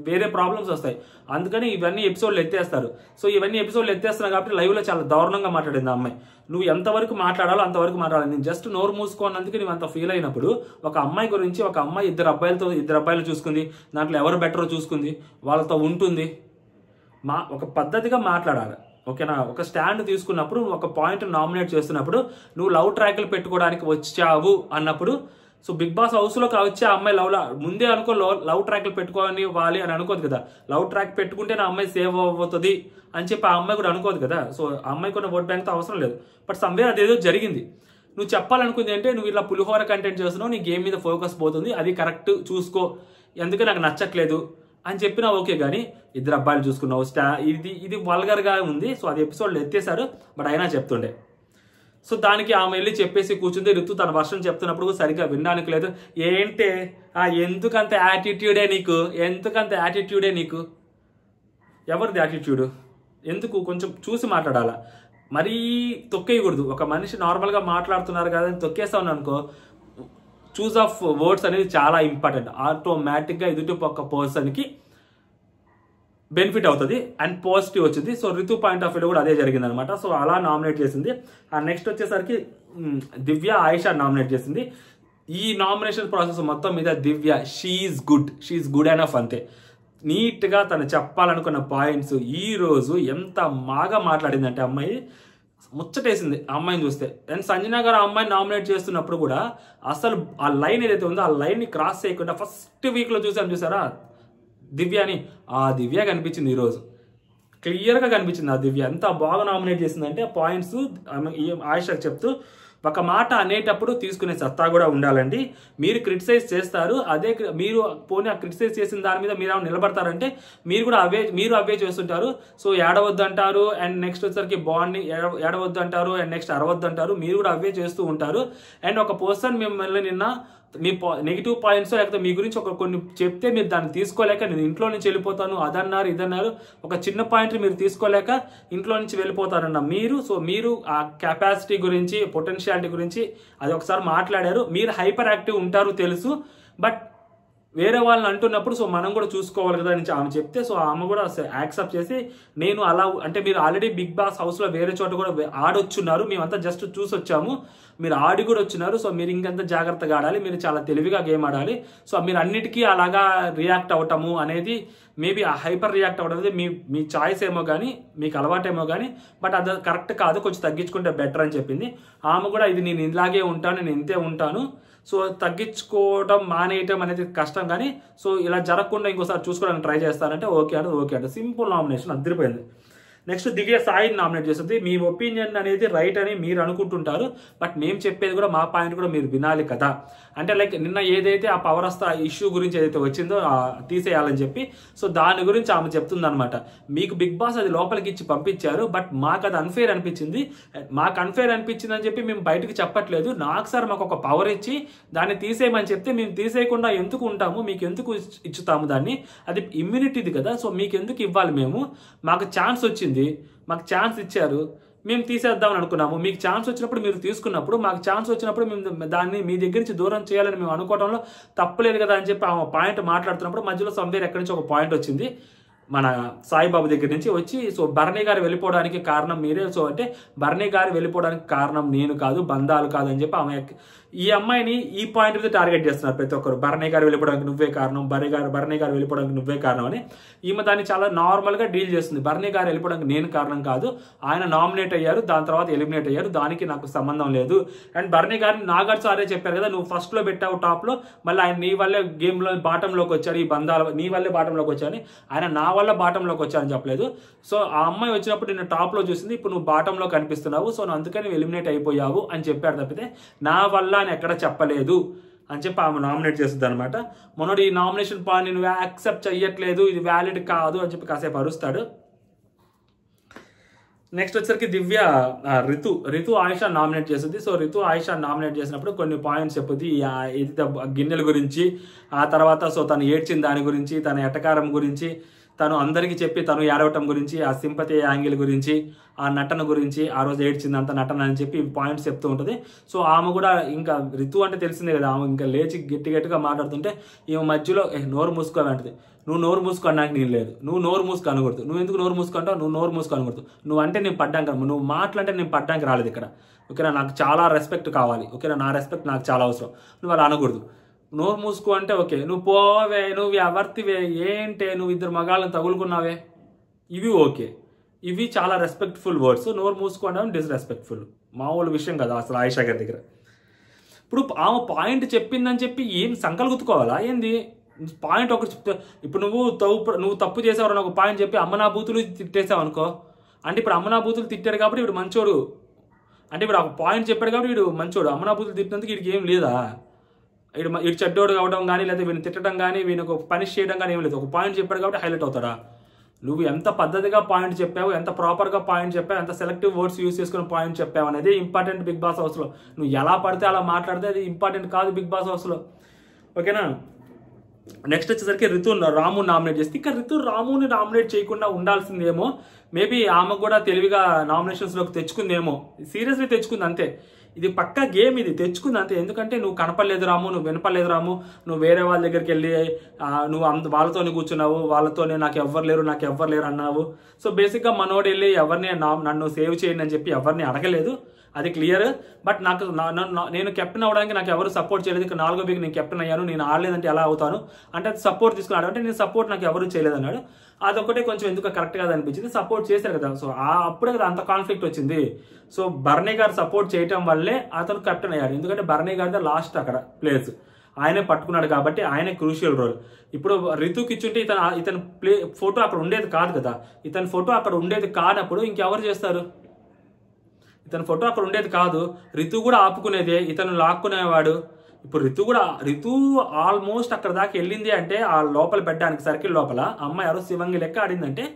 వేరే ప్రాబ్లమ్స్ వస్తాయి. అందుకని ఇవన్నీ ఎపిసోడ్లు ఎత్తేస్తారు. సో ఇవన్నీ ఎపిసోడ్లు ఎత్తేస్తున్నారు కాబట్టి లైవ్లో చాలా దారుణంగా మాట్లాడింది ఆ అమ్మాయి. నువ్వు ఎంతవరకు మాట్లాడాలో అంతవరకు మాట్లాడాలి. నేను జస్ట్ నోరు మూసుకోనందుకు నువ్వు అంత ఫీల్ అయినప్పుడు ఒక అమ్మాయి గురించి, ఒక అమ్మాయి 2 అబ్బాయిలు చూసుకుంది, దాంట్లో ఎవరు బెటరో చూసుకుంది, వాళ్ళతో ఉంటుంది, ఒక పద్ధతిగా మాట్లాడాలి. ఓకేనా. ఒక స్టాండ్ తీసుకున్నప్పుడు, ఒక పాయింట్ నామినేట్ చేస్తున్నప్పుడు, నువ్వు లవ్ ట్రాక్లు పెట్టుకోవడానికి వచ్చావు అన్నప్పుడు, సో బిగ్ బాస్ హౌస్లోకి వచ్చే అమ్మాయి ముందే లవ్ ట్రాక్లు పెట్టుకోవాలి వాలి అని అనుకోదు కదా. లవ్ ట్రాక్ పెట్టుకుంటే నా అమ్మాయి సేవ్ అవుతుంది అని చెప్పి ఆ అమ్మాయి కూడా అనుకోదు కదా. సో ఆ అమ్మాయి కూడా ఓట్ బ్యాంక్తో అవసరం లేదు. బట్ సమ్వేర్ అదేదో జరిగింది. నువ్వు చెప్పాలనుకుంది అంటే నువ్వు ఇలా పులిహోర కంటెంట్ చేస్తున్నావు, నీ గేమ్ మీద ఫోకస్ పోతుంది, అది కరెక్ట్ చూసుకో, ఎందుకు నాకు నచ్చట్లేదు అని చెప్పినా ఓకే. కానీ 2 అబ్బాయిలు చూసుకున్నావు, ఇది వల్గర్గా ఉంది. సో అది ఎపిసోడ్లో ఎత్తేసారు, బట్ అయినా చెప్తుండే. సో దానికి ఆమె వెళ్ళి చెప్పేసి కూర్చుంది. రితు తన వర్షం చెప్తున్నప్పుడు సరిగ్గా వినడానికి లేదు. ఏంటే ఎందుకంత యాటిట్యూడే నీకు, ఎవరిది యాటిట్యూడ్? ఎందుకు? కొంచెం చూసి మాట్లాడాలా, మరీ తొక్కేయకూడదు. ఒక మనిషి నార్మల్గా మాట్లాడుతున్నారు కదా అని తొక్కేస్తాను అనుకో. చూస్ ఆఫ్ వర్డ్స్ అనేది చాలా ఇంపార్టెంట్. ఆటోమేటిక్గా ఎదుటి పక్క పర్సన్కి బెనిఫిట్ అవుతుంది అండ్ పాజిటివ్ వచ్చింది. So Ritu point of view కూడా అదే జరిగింది అనమాట. సో అలా నామినేట్ చేసింది. నెక్స్ట్ వచ్చేసరికి దివ్య ఆయిషా నామినేట్ చేసింది. ఈ నామినేషన్ ప్రాసెస్ మొత్తం మీద దివ్య షీఈస్ గుడ్ ఎనఫ్ అంతే. నీట్గా తను చెప్పాలనుకున్న పాయింట్స్ ఈ రోజు ఎంత బాగా మాట్లాడిందంటే అమ్మాయి ముచ్చటేసింది ఆ అమ్మాయిని చూస్తే. అండ్ సంజన గారు ఆ అమ్మాయిని నామినేట్ చేస్తున్నప్పుడు కూడా అసలు ఆ లైన్ ఏదైతే ఉందో ఆ లైన్ని క్రాస్ చేయకుండా ఫస్ట్ వీక్లో చూసారా దివ్యని, ఆ దివ్య కనిపించింది ఈరోజు. క్లియర్గా కనిపించింది ఆ దివ్య. ఎంత బాగా నామినేట్ చేసిందంటే పాయింట్స్ ఆయిషాకి చెప్తూ, ఒక మాట అనేటప్పుడు తీసుకునే సత్తా కూడా ఉండాలండి. మీరు క్రిటిసైజ్ చేస్తారు, అదే మీరు పోనీ ఆ క్రిటిసైజ్ చేసిన దాని మీద మీరు నిలబడతారంటే మీరు అవే చేస్తుంటారు. సో ఏడవద్దు అంటారు, అండ్ నెక్స్ట్ వచ్చేసరికి బాండ్ని ఏడవద్దు అంటారు, అండ్ నెక్స్ట్ అరవద్దు అంటారు, మీరు కూడా అవే చేస్తూ ఉంటారు. అండ్ ఒక పర్సన్ మిమ్మల్ని నిన్న మీ నెగిటివ్ పాయింట్స్ లేకపోతే మీ గురించి కొన్ని చెప్తే మీరు దాన్ని తీసుకోలేక నేను ఇంట్లో నుంచి వెళ్ళిపోతాను అదన్నారు ఇదన్నారు, ఒక చిన్న పాయింట్ మీరు తీసుకోలేక ఇంట్లో నుంచి వెళ్ళిపోతారన్న మీరు. సో మీరు ఆ కెపాసిటీ గురించి, పొటెన్షియాలిటీ గురించి అది ఒకసారి మాట్లాడారు. మీరు హైపర్ యాక్టివ్ ఉంటారు తెలుసు, బట్ వేరే వాళ్ళని అంటున్నప్పుడు సో మనం కూడా చూసుకోవాలి కదా అని ఆమె చెప్తే, సో ఆమె కూడా యాక్సెప్ట్ చేసి నేను అలా అంటే మీరు ఆల్రెడీ బిగ్ బాస్ హౌస్లో వేరే చోట కూడా ఆడొచ్చున్నారు, మేమంతా జస్ట్ చూసి వచ్చాము, మీరు ఆడి కూడా వచ్చినారు. సో మీరు ఇంకంత జాగ్రత్తగా ఆడాలి, మీరు చాలా తెలివిగా గేమ్ ఆడాలి. సో మీరు అన్నిటికీ అలాగా రియాక్ట్ అవటము అనేది మేబీ ఆ హైపర్ రియాక్ట్ అవ్వడం అనేది మీ చాయిస్ ఏమో కానీ, మీకు అలవాటేమో కానీ, బట్ అది కరెక్ట్ కాదు, కొంచెం తగ్గించుకుంటే బెటర్ అని చెప్పింది. ఆమె కూడా ఇది నేను ఇలాగే ఉంటాను, నేను ఇంతే ఉంటాను, సో తగ్గించుకోవడం మానేయటం అనేది కష్టం, కానీ సో ఇలా జరగకుండా ఇంకోసారి చూసుకోవడానికి ట్రై చేస్తానంటే ఓకే అంటే సింపుల్ నామినేషన్ అదిరిపోయింది. నెక్స్ట్ దివ్య సాయిని నామినేట్ చేస్తుంది. మీ ఒపీనియన్ అనేది రైట్ అని మీరు అనుకుంటుంటారు, బట్ మేము చెప్పేది కూడా మా పాయింట్ కూడా మీరు వినాలి కదా. అంటే లైక్ నిన్న ఏదైతే ఆ పవర్ వస్తా ఇష్యూ గురించి ఏదైతే వచ్చిందో తీసేయాలని చెప్పి, సో దాని గురించి ఆమె చెప్తుంది అనమాట. మీకు బిగ్ బాస్ అది లోపలికి ఇచ్చి పంపించారు, బట్ మాకు అది అన్ఫేర్ అనిపించింది. మాకు అన్ఫేర్ అనిపించింది అని చెప్పి మేము బయటకు చెప్పట్లేదు. నాకు సార్ మాకు ఒక పవర్ ఇచ్చి దాన్ని తీసేయమని చెప్తే మేము తీసేయకుండా ఎందుకు ఉంటాము, మీకు ఎందుకు ఇచ్చుతాము దాన్ని, అది ఇమ్యూనిటీది కదా, సో మీకు ఎందుకు ఇవ్వాలి మేము, మాకు ఛాన్స్ వచ్చింది, మాకు ఛాన్స్ ఇచ్చారు, మేము తీసేద్దామని అనుకున్నాము. మీకు ఛాన్స్ వచ్చినప్పుడు మీరు తీసుకున్నప్పుడు, మాకు ఛాన్స్ వచ్చినప్పుడు మేము దాన్ని మీ దగ్గర నుంచి దూరం చేయాలని మేము అనుకోవడంలో తప్పలేదు కదా అని చెప్పి ఆమె పాయింట్ మాట్లాడుతున్నప్పుడు మధ్యలో సంవేర్ ఎక్కడి నుంచి ఒక పాయింట్ వచ్చింది మన సాయిబాబు దగ్గర నుంచి వచ్చి, సో భరణి గారు వెళ్ళిపోవడానికి కారణం మీరే, సో అంటే భరణి గారు వెళ్ళిపోవడానికి కారణం నేను కాదు, బంధాలు కాదు అని చెప్పి ఆమె ఈ అమ్మాయిని ఈ పాయింట్ మీద టార్గెట్ చేస్తున్నారు ప్రతి ఒక్కరు. భరణి గారు వెళ్ళిపోవడానికి నువ్వే కారణం, భరణి గారు వెళ్ళిపోవడానికి నువ్వే కారణం అని ఈమె దాన్ని చాలా నార్మల్గా డీల్ చేస్తుంది. భరణి గారు వెళ్ళిపోవడానికి నేను కారణం కాదు, ఆయన నామినేట్ అయ్యారు, దాని తర్వాత ఎలిమినేట్ అయ్యారు, దానికి నాకు సంబంధం లేదు. అండ్ భరణి గారిని నాగార్జున సారే చెప్పారు కదా, నువ్వు ఫస్ట్లో పెట్టావు టాప్లో, మళ్ళీ ఆయన నీ వల్లే గేమ్లో బాటంలోకి వచ్చాడు, ఈ బంధాలు నీ వల్లే బాటంలోకి వచ్చాయని, ఆయన నా వల్ల బాటంలోకి వచ్చానని చెప్పలేదు. సో ఆ అమ్మాయి వచ్చినప్పుడు నిన్ను టాప్లో చూసింది, ఇప్పుడు నువ్వు బాటంలో కనిపిస్తున్నావు, సో అందుకని ఎలిమినేట్ అయిపోయావు అని చెప్పాడు తప్పితే నా వల్ల అని ఎక్కడ చెప్పలేదు అని చెప్పి ఆమె నామినేట్ చేస్తుంది అనమాట. మొన్నటి ఈ నామినేషన్ పాయింట్ నువ్వు యాక్సెప్ట్ చెయ్యట్లేదు, ఇది వ్యాలిడ్ కాదు అని చెప్పి కాసేపు అరుస్తాడు. నెక్స్ట్ వచ్చేసరికి దివ్య రితు ఆయిషా నామినేట్ చేస్తుంది. సో రితు ఆయిషా నామినేట్ చేసినప్పుడు కొన్ని పాయింట్స్ చెప్పుద్ది, ఇది గిన్నెల గురించి, ఆ తర్వాత సో తను ఏడ్చిన దాని గురించి, తన ఎటకారం గురించి, తను అందరికీ చెప్పి తను ఏడవటం గురించి, ఆ సింపతి యాంగిల్ గురించి, ఆ నటన గురించి, ఆ రోజు ఏడ్చింది అంత నటన అని చెప్పి పాయింట్స్ చెప్తూ ఉంటుంది. సో ఆమె కూడా ఇంకా రితు అంటే తెలిసిందే కదా, ఆమె ఇంకా లేచి గట్టిగా మాట్లాడుతుంటే ఈమె మధ్యలో నోరు మూసుకోవాలి అంటది. నువ్వు నోరు మూసుకోవడానికి నేను లేదు, నువ్వు నోరు మూసుకు అనకూడదు, నువ్వు ఎందుకు నోరు మూసుకుంటావు, నువ్వు నోరు మూసుకు అనకూడదు, నువ్వు అంటే నేను పడ్డానికి, నువ్వు మాట్లాంటే నేను పడ్డానికి రాలేదు ఇక్కడ, ఓకేనా, నాకు చాలా రెస్పెక్ట్ కావాలి, ఓకేనా, నా రెస్పెక్ట్ నాకు చాలా అవసరం, నువ్వు అలా అనకూడదు. నోరు మూసుకో అంటే ఓకే, నువ్వు పోవే, నువ్వు ఎవరివే, ఏంటే నువ్వు ఇద్దరు మగాళ్ళని తగులుకున్నావే, ఇవి ఓకే, ఇవి చాలా రెస్పెక్ట్ఫుల్ వర్డ్స్. నోరు మూసుకోవడం డిస్రెస్పెక్ట్ఫుల్, మామూలు విషయం కదా అసలు ఆయిషా గారి దగ్గర. ఇప్పుడు ఆమె పాయింట్ చెప్పిందని చెప్పి ఏం సంకలు గుర్తుకోవాలా ఏంది, పాయింట్ ఒకటి చెప్తే, ఇప్పుడు నువ్వు తప్పు చేసావు ఒక పాయింట్ చెప్పి అమ్మనా బూతులు తిట్టేసావు అనుకో, అంటే ఇప్పుడు అమ్మనా బూతులు తిట్టాడు కాబట్టి వీడు మంచోడు, అంటే ఇప్పుడు ఒక పాయింట్ చెప్పాడు కాబట్టి వీడు మంచోడు, అమ్మనా బూతులు తిట్టినందుకు వీడికి ఏం లేదా, వీడు చెడ్డోడు కావడం కానీ, లేదా వీడిని తిట్టడం కానీ, వీడికి పనిష్ చేయడం కానీ ఏం లేదు, ఒక పాయింట్ చెప్పాడు కాబట్టి హైలైట్ అవుతాడా. నువ్వు ఎంత పద్ధతిగా పాయింట్ చెప్పావు, ఎంత ప్రాపర్గా పాయింట్ చెప్పావు, ఎంత సెలెక్టివ్ వర్డ్స్ యూజ్ చేసుకుని పాయింట్ చెప్పావు అనేది ఇంపార్టెంట్ బిగ్ బాస్ హౌస్లో. నువ్వు ఎలా పడితే అలా మాట్లాడితే అది ఇంపార్టెంట్ కాదు బిగ్ బాస్ హౌస్లో, ఓకేనా. నెక్స్ట్ వచ్చేసరికి రాము నామినేట్ చేస్తే, ఇక రాముని నామినేట్ చేయకుండా ఉండాల్సిందేమో, మేబీ ఆమె కూడా తెలివిగా నామినేషన్స్లోకి తెచ్చుకుందేమో, సీరియస్లీ తెచ్చుకుంది అంతే, ఇది పక్కా గేమ్, ఇది తెచ్చుకుంది అంతే. ఎందుకంటే నువ్వు కనపడలేదు రాము, నువ్వు వినపడలేదు రాము, నువ్వు వేరే వాళ్ళ దగ్గరికి వెళ్ళి నువ్వు వాళ్ళతోనే కూర్చున్నావు, వాళ్ళతోనే నాకు ఎవ్వరు లేరు అన్నావు. సో బేసిక్గా మనోడు వెళ్ళి ఎవరిని నన్ను సేవ్ చేయండి అని చెప్పి ఎవరిని అడగలేదు, అది క్లియర్. బట్ నేను కెప్టెన్ అవ్వడానికి నాకు ఎవరు సపోర్ట్ చేయలేదు, ఇక 4వ వీక్ నేను కెప్టెన్ అయ్యాను, నేను ఆడలేదంటే ఎలా అవుతాను అంటే అది సపోర్ట్ తీసుకున్నాడు, అంటే నేను సపోర్ట్ నాకు ఎవరు చేయలేదు అన్నాడు. అదొకటే కొంచెం ఎందుకు కరెక్ట్ కాదు అనిపించింది, సపోర్ట్ చేశారు కదా, సో అప్పుడే కదా అంత కాన్ఫ్లిక్ట్ వచ్చింది. సో భరణి గారు సపోర్ట్ చేయటం వల్లే అతను కెప్టెన్ అయ్యాడు, ఎందుకంటే భరణి గారితో లాస్ట్ అక్కడ ప్లేస్ ఆయనే పట్టుకున్నాడు కాబట్టి ఆయనే క్రూషియల్ రోల్. ఇప్పుడు రితుకి ఇచ్చుంటే ఇతను ఫోటో అక్కడ ఉండేది కాదు కదా, ఇతని ఫోటో అక్కడ ఉండేది కానప్పుడు ఇంకెవరు చేస్తారు, ఇతని ఫోటో అక్కడ ఉండేది కాదు, రితు కూడా ఆపుకునేదే, ఇతను లాక్కునేవాడు. ఇప్పుడు రితు ఆల్మోస్ట్ అక్కడ దాకా వెళ్ళింది అంటే ఆ లోపల పెట్టడానికి సర్కిల్ లోపల అమ్మాయి ఎవరో శివంగి లెక్క ఆడిందంటే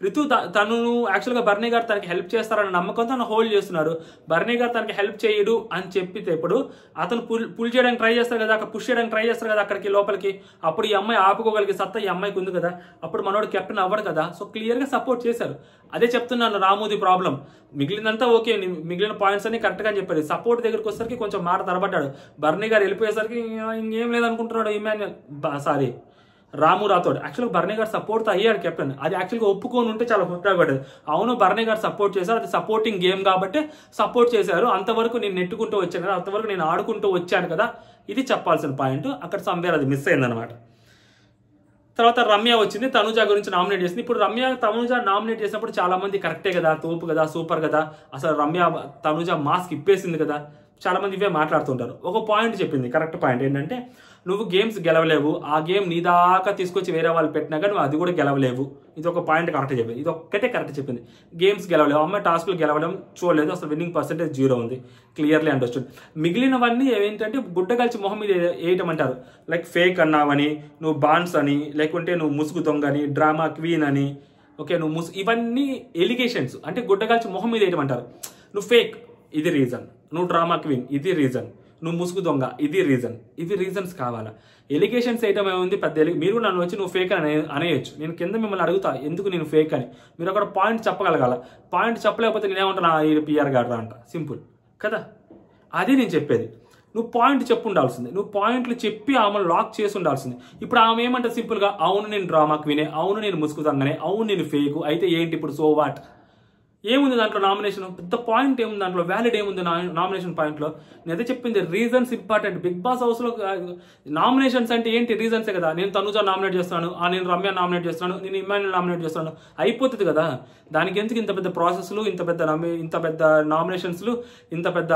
రితు తను యాక్చువల్గా భరణి గారు తనకి హెల్ప్ చేస్తారన్న నమ్మకంతో తను హోల్డ్ చేస్తున్నాడు. భరణి గారు తనకి హెల్ప్ చేయడు అని చెప్పితే ఇప్పుడు అతను పుల్ చేయడానికి ట్రై చేస్తారు కదా, అక్కడ పుష్ చేయడానికి ట్రై చేస్తారు కదా అక్కడికి లోపలికి, అప్పుడు ఈ అమ్మాయి ఆపుకోగలిగే సత్తా ఈ అమ్మాయికి ఉంది కదా, అప్పుడు మనోడు కెప్టెన్ అవ్వడు కదా. సో క్లియర్గా సపోర్ట్ చేశారు, అదే చెప్తున్నాను రాముది ప్రాబ్లం. మిగిలినంతా ఓకే, మిగిలిన పాయింట్స్ అన్ని కరెక్ట్గా అని చెప్పారు, సపోర్ట్ దగ్గరికి వచ్చేసరికి కొంచెం మాట తరబడ్డాడు. భరణి గారు వెళ్ళిపోయేసరికి ఇంకేం లేదనుకుంటున్నాడు రాము రాథోడ్. యాక్చువల్గా భరణి గారు సపోర్ట్తో అయ్యాడు కెప్టెన్, అది యాక్చువల్గా ఒప్పుకొని ఉంటే చాలా ఉపయోగపడేది. అవును భరణి గారు సపోర్ట్ చేశారు, అది సపోర్టింగ్ గేమ్ కాబట్టి సపోర్ట్ చేశారు, అంతవరకు నేను నెట్టుకుంటూ వచ్చాను కదా, అంతవరకు నేను ఆడుకుంటూ వచ్చాను కదా, ఇది చెప్పాల్సిన పాయింట్. అక్కడ సంవేర్ అది మిస్ అయిందనమాట. తర్వాత రమ్య వచ్చింది, తనుజ గురించి నామినేట్ చేసింది. ఇప్పుడు తనుజ నామినేట్ చేసినప్పుడు చాలా మంది కరెక్టే కదా, తోపు కదా, సూపర్ కదా, అసలు తనుజ మాస్క్ ఇప్పేసింది కదా, చాలామంది ఇవే మాట్లాడుతుంటారు. ఒక పాయింట్ చెప్పింది, కరెక్ట్ పాయింట్ ఏంటంటే, నువ్వు గేమ్స్ గెలవలేవు, ఆ గేమ్ నీ దాకా తీసుకొచ్చి వేరే వాళ్ళు పెట్టినాక నువ్వు అది కూడా గెలవలేవు. ఇది ఒక పాయింట్ కరెక్ట్ చెప్పింది, ఇది ఒక్కటే కరెక్ట్ చెప్పింది. గేమ్స్ గెలవలేవు, అమ్మాయి టాస్క్లు గెలవడం చూడలేదు, అసలు విన్నింగ్ పర్సెంటేజ్ 0 ఉంది, క్లియర్లీ అండర్స్టూడ్. మిగిలినవన్నీ ఏంటంటే గుడ్డగలిచి మొహం మీద వేయటమంటారు. లైక్ ఫేక్ అన్నావని, నువ్వు బాండ్స్ అని, లేకుంటే నువ్వు ముసుగు దొంగని, డ్రామా క్వీన్ అని, ఓకే నువ్వు ఇవన్నీ ఎలిగేషన్స్, అంటే గుడ్డగలిచి మొహం మీద వేయటమంటారు. నువ్వు ఫేక్, ఇది రీజన్. నువ్వు డ్రామా క్వీన్, ఇది రీజన్. నువ్వు ముసుగు దొంగ, ఇది రీజన్. ఇవి రీజన్స్ కావాలా? ఎలిగేషన్స్ వేయటం ఏముంది పెద్ద మీరు నన్ను వచ్చి నువ్వు ఫేక్ అని అనేయచ్చు. నేను కింద మిమ్మల్ని అడుగుతా ఎందుకు నేను ఫేక్ అని, మీరు అక్కడ పాయింట్ చెప్పగలగాల. పాయింట్ చెప్పలేకపోతే నేనేమంటా ఈ పిఆర్ గారు అంట, సింపుల్ కదా. అది నేను చెప్పేది. నువ్వు పాయింట్ చెప్పు ఉండాల్సింది, నువ్వు పాయింట్లు చెప్పి ఆమెను లాక్ చేసి ఉండాల్సింది. ఇప్పుడు ఆమె ఏమంటే సింపుల్గా, అవును నేను డ్రామా క్వీనే, అవును నేను ముసుగు దొంగనే, అవును నేను ఫేకు, అయితే ఏంటి ఇప్పుడు సో వాట్? ఏముంది దాంట్లో నామినేషన్? పెద్ద పాయింట్ ఏముంది దాంట్లో? వ్యాలిడ్ ఏముంది నామినేషన్ పాయింట్లో? నేనైతే చెప్పింది రీజన్స్ ఇంపార్టెంట్. బిగ్ బాస్ హౌస్లో నామినేషన్స్ అంటే ఏంటి? రీజన్సే కదా. నేను తనుజ నామినేట్ చేస్తాను, నేను రమ్య నామినేట్ చేస్తాను, నేను ఇమాన్యుల్ నామినేట్ చేస్తాను, అయిపోతుంది కదా. దానికి ఎందుకు ఇంత పెద్ద ప్రాసెస్లు, ఇంత పెద్ద నామినేషన్స్లు, ఇంత పెద్ద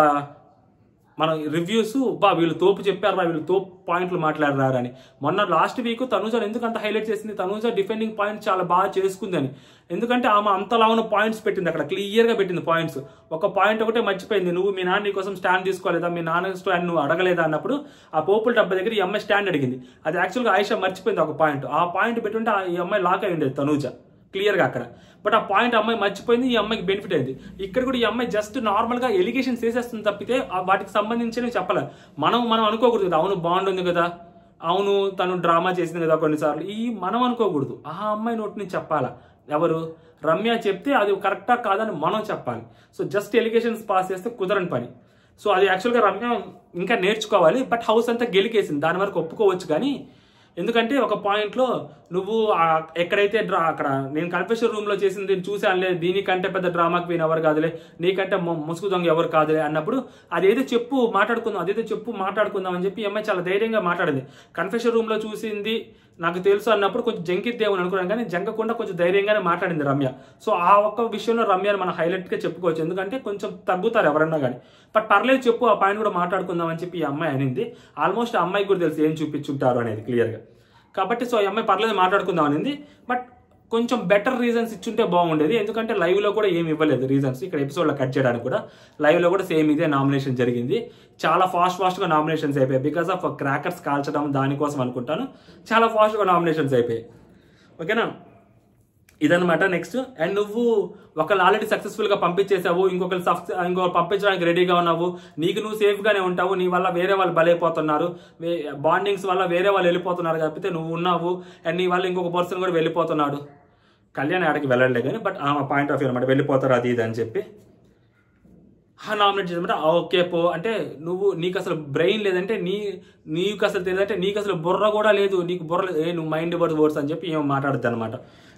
మన రివ్యూస్? వీళ్ళు తోపు చెప్పారా, వీళ్ళు తోపు పాయింట్లు మాట్లాడారా అని. మొన్న లాస్ట్ వీక్ తనుజను ఎందుకు అంత హైలైట్ చేసింది? తనుజ డిఫెండింగ్ పాయింట్ చాలా బాగా చేసుకుంది అని. ఎందుకంటే ఆమె అంతలా ఉన్న పాయింట్స్ పెట్టింది, అక్కడ క్లియర్గా పెట్టింది పాయింట్స్. ఒక పాయింట్ ఒకటే మర్చిపోయింది, నువ్వు మీ నాన్న కోసం స్టాండ్ తీసుకోలేదా, మీ నాన్న స్టాండ్ నువ్వు అడగలేదా అన్నప్పుడు ఆ పోపుల డబ్బా దగ్గర ఈ అమ్మాయి స్టాండ్ అడిగింది. అది యాక్చువల్గా ఆయిషా మర్చిపోయింది ఒక పాయింట్. ఆ పాయింట్ పెట్టుంటే ఈ అమ్మాయి లాక్ అయి ఉండేది తనుజ క్లియర్గా అక్కడ. బట్ ఆ పాయింట్ అమ్మాయి మర్చిపోయింది, ఈ అమ్మాయికి బెనిఫిట్ అయింది. ఇక్కడ కూడా ఈ అమ్మాయి జస్ట్ నార్మల్గా ఎలిగేషన్స్ వేసేస్తుంది తప్పితే వాటికి సంబంధించి చెప్పాలి. మనం అనుకోకూడదు కదా, అవును బాండ్ ఉంది కదా, అవును తను డ్రామా చేసింది కదా కొన్నిసార్లు, మనం అనుకోకూడదు. ఆ అమ్మాయి నోటి నుంచి చెప్పాలా. ఎవరు? రమ్య చెప్తే అది కరెక్టా కాదని మనం చెప్పాలి. సో జస్ట్ ఎలిగేషన్స్ పాస్ చేస్తే కుదరని పని. సో అది యాక్చువల్గా రమ్య ఇంకా నేర్చుకోవాలి. బట్ హౌస్ అంతా గెలికేసింది, దాని వరకు ఒప్పుకోవచ్చు. కానీ ఎందుకంటే ఒక పాయింట్లో నువ్వు ఎక్కడైతే అక్కడ నేను కన్ఫెషన్ రూమ్లో చేసింది చూసానులే, దీనికంటే పెద్ద డ్రామా క్వీన్ ఎవరు కాదులే, నీకంటే ముసుగు దొంగ ఎవరు కాదులే అన్నప్పుడు అదేదో చెప్పు మాట్లాడుకుందాం అని చెప్పి అమ్మాయి చాలా ధైర్యంగా మాట్లాడింది. కన్ఫెషన్ రూమ్లో చూసింది నాకు తెలుసు అన్నప్పుడు కొంచెం జంకిద్దేమని అనుకున్నాను, కానీ జంకకుండా కొంచెం ధైర్యంగానే మాట్లాడింది రమ్య. సో ఆ ఒక్క విషయంలో రమ్యని మనం హైలైట్గా చెప్పుకోవచ్చు, ఎందుకంటే కొంచెం తగ్గుతారు ఎవరన్నా కానీ. బట్ పర్లేదు చెప్పు, ఆ పాయింట్ కూడా మాట్లాడుకుందాం అని చెప్పి ఈ అమ్మాయి అనింది. ఆల్మోస్ట్ ఆ అమ్మాయికి కూడా తెలుసు ఏం చూపించుంటారు అనేది క్లియర్గా. కాబట్టి సో ఈ అమ్మాయి పర్లేదు మాట్లాడుకుందాం అనింది. బట్ కొంచెం బెటర్ రీజన్స్ ఇచ్చుంటే బాగుండేది, ఎందుకంటే లైవ్లో కూడా ఏమి ఇవ్వలేదు రీజన్స్. ఇక్కడ ఎపిసోడ్లో కట్ చేయడానికి కూడా లైవ్లో కూడా సేమ్ ఇదే నామినేషన్ జరిగింది. చాలా ఫాస్ట్గా నామినేషన్స్ అయిపోయాయి, బికాస్ ఆఫ్ క్రాకర్స్ కాల్చడం దానికోసం అనుకుంటాను. చాలా ఫాస్ట్గా నామినేషన్స్ అయిపోయాయి. ఓకేనా, ఇదనమాట నెక్స్ట్. అండ్ నువ్వు ఒకళ్ళు ఆల్రెడీ సక్సెస్ఫుల్గా పంపించేసావు, ఇంకొకరు పంపించడానికి రెడీగా ఉన్నావు, నీకు నువ్వు సేఫ్గానే ఉంటావు, నీ వల్ల వేరే వాళ్ళు బలైపోతున్నారు, బాండింగ్స్ వల్ల వేరే వాళ్ళు వెళ్ళిపోతున్నారు, కాకపోతే నువ్వు ఉన్నావు అండ్ నీ వల్ల ఇంకొక పర్సన్ కూడా వెళ్ళిపోతున్నాడు. కళ్యాణ్ ఆడికి వెళ్ళలే కానీ, బట్ ఆమె పాయింట్ ఆఫ్ వ్యూ అనమాట, వెళ్ళిపోతారు అది ఇది అని చెప్పి నామినేట్ చేసామంటే ఓకే పో అంటే, నీకు అసలు బ్రెయిన్ లేదంటే, నీకు అసలు తెలియదంటే, నీకు అసలు బుర్ర కూడా లేదు, నీకు బుర్ర నువ్వు మైండ్ వర్డ్స్ అని చెప్పి ఏమో మాట్లాడద్దు అనమాట.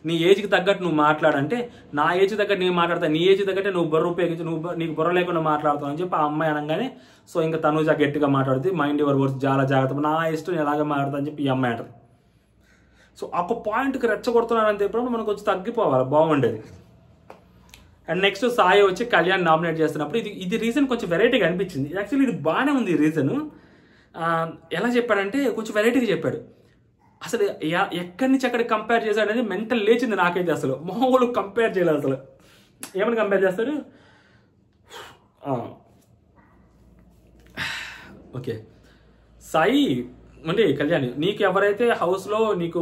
నీ ఏజ్కి తగ్గట్టు నువ్వు మాట్లాడంటే, నా ఏజ్ తగ్గట్టు నేను మాట్లాడతా, నీ ఏజ్ తగ్గట్టే నువ్వు బుర్ర ఉపయోగించి నీకు బుర్ర లేకుండా మాట్లాడతావు అని చెప్పి ఆ అమ్మాయి అనగానే, సో ఇంకా తనుజ గట్టిగా మాట్లాడుతుంది, మైండ్ యువర్ వర్డ్స్ చాలా జాగ్రత్త, నా ఇష్టం ఎలాగే మాట్లాడతా అని చెప్పి ఈ అమ్మాయి అంటారు. సో ఒక పాయింట్కి రెచ్చగొడుతున్నారని చెప్పినప్పుడు మనకు వచ్చి తగ్గిపోవాలి, బాగుండేది. అండ్ నెక్స్ట్ సాయి వచ్చి కళ్యాణ్ నామినేట్ చేస్తున్నప్పుడు ఇది రీజన్ కొంచెం వెరైటీగా అనిపించింది. యాక్చువల్లీ ఇది బాగానే ఉంది ఈ రీజన్. ఎలా చెప్పాడంటే కొంచెం వెరైటీగా చెప్పాడు. అసలు ఎక్కడి నుంచి అక్కడికి కంపేర్ చేశాడు అనేది మెంటల్ లేచింది నాకైతే. అసలు మామూలు కంపేర్ చేయలేదు. అసలు ఏమని కంపేర్ చేస్తాడు? ఓకే, సాయి అంటే కళ్యాణ్, నీకు ఎవరైతే హౌస్లో నీకు